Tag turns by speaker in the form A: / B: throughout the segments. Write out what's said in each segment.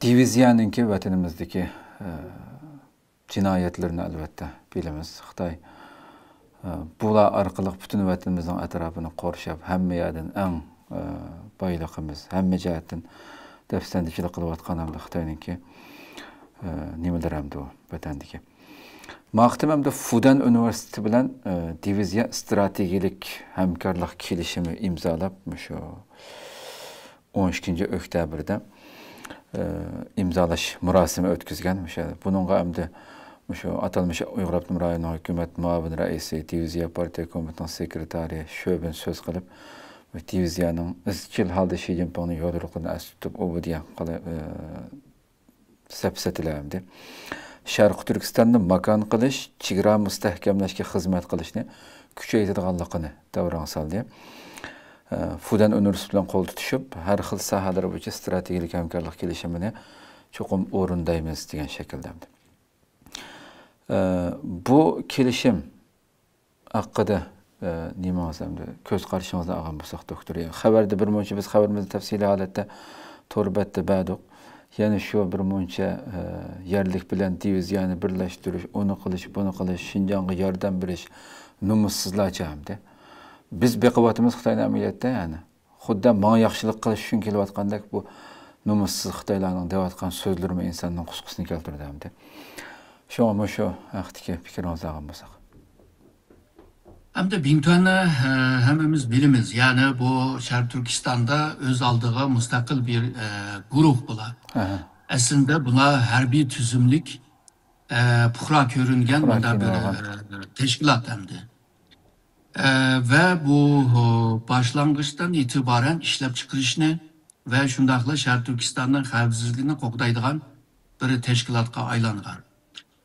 A: Diviziyanınki vatanimizdeki cinayetlerini elbette bilemiz. Xitay bular arkalık bütün vatanimizin etrafını korşap, hemme yerden en baylıqımız, hemme cihetten defsendikilik kılıp atkan hamda Xitay'nınki nimeler hamda o vatandaki. Maqtim hamda Fudan Üniversitesi bilen diviziya stratejilik hemkarlık kelişimi imzalap, şu 12. Oktyabir'de imzalaş murasimi ötküzgen. Bununla hamda şu atalmış Uyghur Abdum Rayonu Hükümet Muavin Reisi, Diviziya Partiya Komitesi'nin sekreteri şöben söz kılıp diviziyanın izchil halda Xi Jinping'nin yolculuklarını asıtıp o diye sepsetilemdi. Şarkı Türkistan'da makan kılış, çigra müstehkemleşke hizmet kılışını küçeytidiganlıqını davran saldı. Fudan Üniversitesi'nden kol tutuşup, her xil sahalar boyunca stratejilik hemkarlık gelişimini çokum orundayız degan şekilde. Bu kelişim hakkında nima olsamdı köz karşımızda ağam bolsak doktor ya. Xabarda bir muncha biz xabarimizni tafsili holatda torbatda ba'duq. Yani şu bir muncha yerlik bilen diviziyani birleştirish, onu qilish, bunu qilish, Şinjanga yordam berish numussizlarcha hamda. Biz beqavatimiz Xitoyning amaliyotda yani xuddi menga yaxshilik qilish uchun kelayotgandek bu numussiz Xitoylarning deyotgan so'zlarimi insonning qusqusini keltirdi hamda. Şoňa şu haqdaki fikrinizni algan bolsak.
B: Hem de Bingtuan'ı hemimiz bilimiz. Yani bu Şarkı Türkistan'da öz aldığı müstakil bir grup bular. Aslında buna harbiy tüzümlük puhra körüngen bunda bir teşkilat hem de. Ve bu başlangıçtan itibaren işlep çıkışını ve şundakla Şarkı Türkistan'ın xavfsizliğini kokdaydıgan bir teşkilatga aylangan.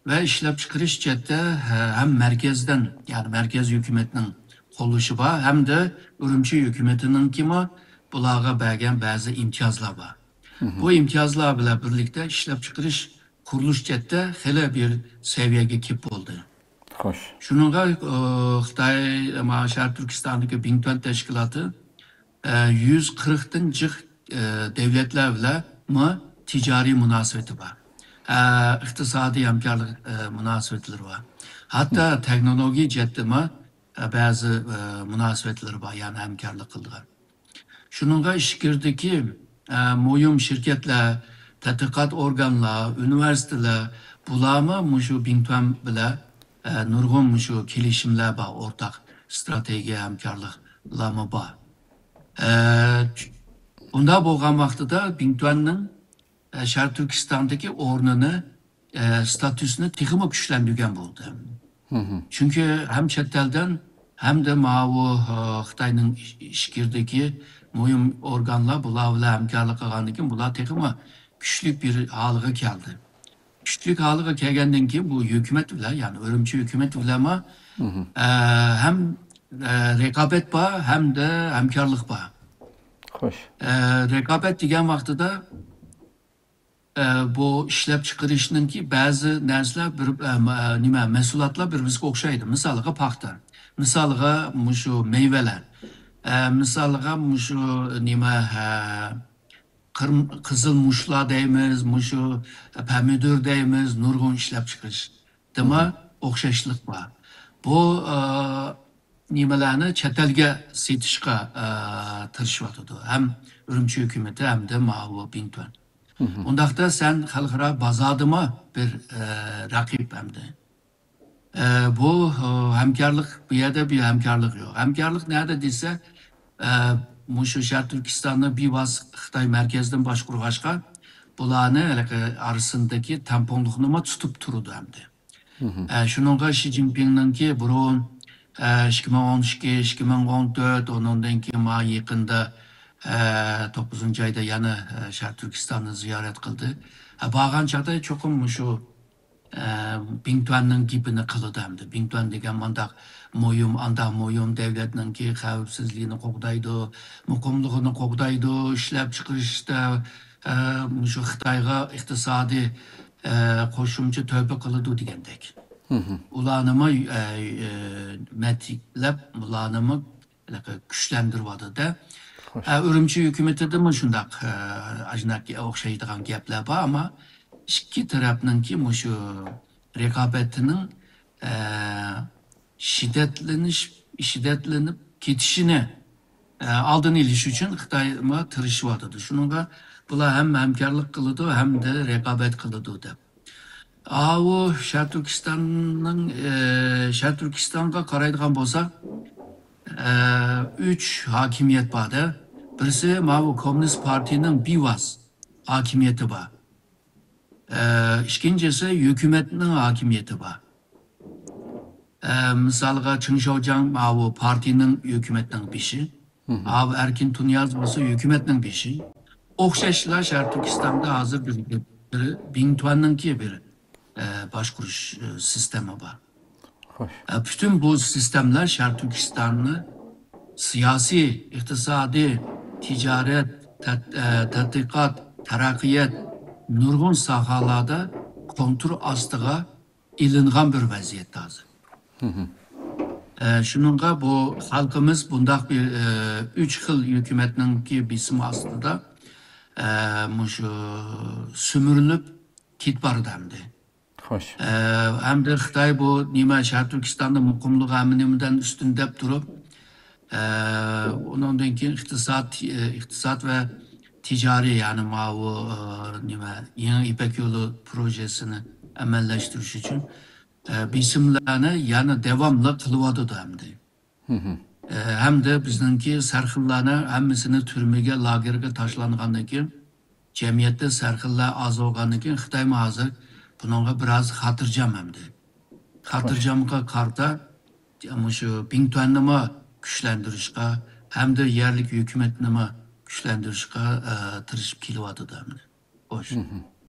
B: Ve işlep çıkış cette hem merkezden yani merkez hükümetinin koluşu var hem de Ürümçi hükümetinin kimi bulağa bergen bazı imtiyazlar var. Bu imtiyazlar bile birlikte işlep çıkış kuruluş cette hele bir seviyeye kip oldu.
A: Hoş.
B: Şununla Xitay Şarkı Türkistan'daki Bingtuan Teşkilatı 140'dan cık devletler bile ticari münasebeti var. İktisadi hemkarlık münasebetleri var. Hatta teknoloji cettime bazı münasebetleri var yani hemkarlık kıldılar. Şununla işgirdeki muhim şirketler, tədqiqat organlar, üniversiteler bulama muşu Bingtuan bile nurgun muşu kelişimler var ortak strateji hemkarlıklar mı var. Bunda bolgan vaxtıda Bingtuan'ın Şarkı Türkistan'daki ornunu, statüsünü tıkımı güçlendirgen buldu. Çünkü hem çetelden hem de Xitayning işkirdeki muhim organlar bularla hemkarlık qilgandan bular tıkımı güçlük bir halığa geldi. Güçlük halığa kelgenden keyin bu hükümet bile yani Ürümçi hükümet bile hem rekabet var hem de hemkarlık var.
A: Hoş.
B: Rekabet degan vaqtida bu işlep çıkarışının ki bazı narsalar bir mesulatlar birbirine okşaydı. Misalga paxta, misalga muşu meyveler, misalga muşu kızıl muşla deymiz, muşu pomidor deymiz, nurgun işlep çıkarış. Dema okşaşlık var. Bu nimalarni çetelge setishga tirishyotidu. Hem Ürümçi hükümeti hem de Bingtuan. Ondaqda sen xalqaro bozordimi bir raqib hamda. Bu hemkarlık bu yerda bir hemkarlık yok. Hemkarlık nerede dese muşu Şarkı Türkistan'da bir vaz Xitay merkezden başqurğaşqa bularni arasındaki tamponluqni tutup turudu hamda. Şununla Xi Jinping'ninki burun 2012-2014 onundan keyin yaqında 9. ayda yana Şarkı Türkistan'ı ziyaret kıldı. Bağan çağda çokum şu Bingtuan'ın gibini kılıdı hamda. Bingtuan degan mandak moyum devletinin ki xavfsizliğini qoqdaydı, muqimligini qoqdaydı, işlep çıkışta şu Xitayga iktisadi qo'shimcha töhfa qiladi degandek. Ularni metiklab, ularni kuchlantiradi-da. Ürümçi hükümeti de mi şundak ajnak okşaydigan gaplar var ama ikki tarafninki mushu rekabetinin şiddetlenip ketishini aldın iliş için Xitayma tırışıvadı. Şununla bular hem hemkarlık kılıdı hem de rekabet kılıdı dep. O Şark Türkistan'a qaraydigan bolsak, üç hakimiyet var. Birisi bu Komünist Parti'nin Bivas hakimiyeti var. İkincisi hükümetinin hakimiyeti var. Misalga Çinşoğcan bu partinin hükümetinin bişi. Abi Erkin Tunyaz olsa hükümetinin bişi. Okşaşlar Şark Türkistan'da hazır bir Bingtuan'ın ki bir başkuruş sistemi var. Bütün bu sistemler Şark Türkistan'ı siyasi, iktisadi, ticaret, tadqiqat, taraqqiyat, nurgun sahalarda kontrol astığa ilingan bir vaziyette hazır. Şununla bu halkımız bundak bir üç yıl hükümetinin ki bismi aslında sümürülüp kitbardı hem de.
A: Hoş.
B: Hem de Xitay bu nima Şark Türkistan'da mukumluk emniyetinden üstünde durup ondan keyin iktisat ve ticari yani bu nima yeni İpek Yolu projesini amallashtirish için bisimlarni yana devamlı kılıvadı hem de. Hem de bizningki sarxillarni hammasini turmaga, lagerga tashlangandan keyin jamiyatda sarxillar az bo'lgandan keyin Xitoy hozir bunga biroz xotirjam hem de. Xotirjamga qarta shu Bingtuanni güçlendirishga hem de yerlik hükümetini güçlendirishga tirishib kelyapti. Xo'sh.